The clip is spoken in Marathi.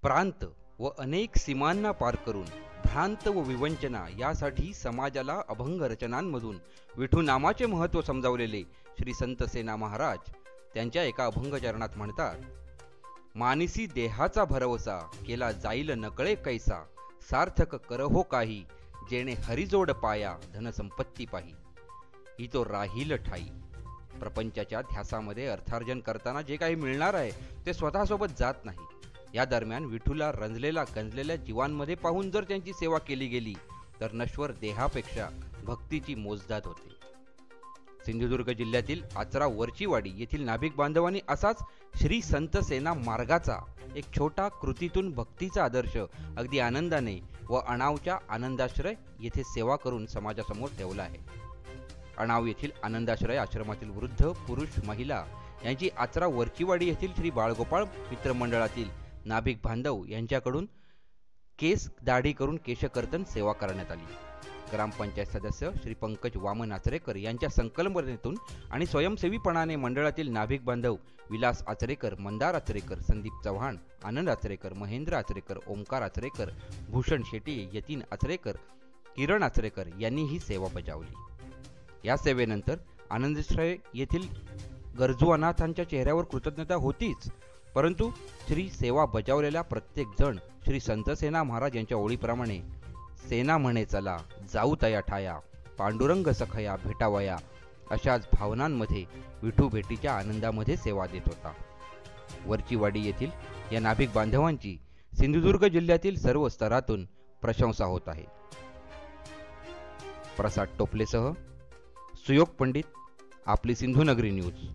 प्रांत व अनेक सीमांना पार करून भ्रांत व विवंचना यासाठी समाजाला अभंग रचनांमधून विठू नामाचे महत्त्व समजावलेले श्री संत सेना महाराज त्यांच्या एका अभंग चरणात म्हणतात, मानसी देहाचा भरवसा केला जाईल नकळे कैसा, सार्थक करहो काही जेणे हरिजोड पाया धनसंपत्ती पाही, ही तो राहील ठाई. प्रपंचाच्या ध्यासामध्ये अर्थार्जन करताना जे काही मिळणार आहे ते स्वतःसोबत जात नाही. या दरम्यान विठूला रंजलेल्या गंजलेल्या जीवांमध्ये पाहून जर त्यांची सेवा केली गेली तर नश्वर देहापेक्षा भक्तीची मोजदाद होते. सिंधुदुर्ग जिल्ह्यातील आचरा वरचीवाडी येथील नाभिक बांधवांनी असाच श्री संत सेना मार्गाचा एक छोटा कृतीतून भक्तीचा आदर्श अगदी आनंदाने व अणावच्या आनंदाश्रय येथे सेवा करून समाजासमोर ठेवला आहे. अणाव येथील आनंदाश्रय आश्रमातील वृद्ध पुरुष महिला यांची आचरा वरचीवाडी येथील श्री बाळगोपाळ मित्रमंडळातील नाभिक बांधव यांच्याकडून केस दाढी करून केशकर्तन सेवा करण्यात आली. ग्रामपंचायत सदस्य श्री पंकज वामन आचरेकर यांच्या संकल्पनेतून आणि स्वयंसेवीपणाने मंडळातील नाभिक बांधव विलास आचरेकर, मंदार आचरेकर, संदीप चव्हाण, आनंद आचरेकर, महेंद्र आचरेकर, ओमकार आचरेकर, भूषण शेट्टी, यतीन आचरेकर, किरण आचरेकर यांनी ही सेवा बजावली. या सेवेनंतर आनंदाश्रय येथील गरजू अनाथांच्या चेहऱ्यावर कृतज्ञता होतीच, परंतु श्री सेवा बजावलेला प्रत्येक जण श्री संत सेना महाराज यांच्या ओळीप्रमाणे सेना म्हणे चला जाऊ तया ठाया, पांडुरंग सखया भेटावया अशाच भावनांमध्ये विठू भेटीच्या आनंदामध्ये सेवा देत होता. वरचीवाडी येथील या नाभिक बांधवांची सिंधुदुर्ग जिल्ह्यातील सर्व स्तरातून प्रशंसा होत आहे. प्रसाद टोपलेसह सुयोग पंडित, आपली सिंधुनगरी न्यूज.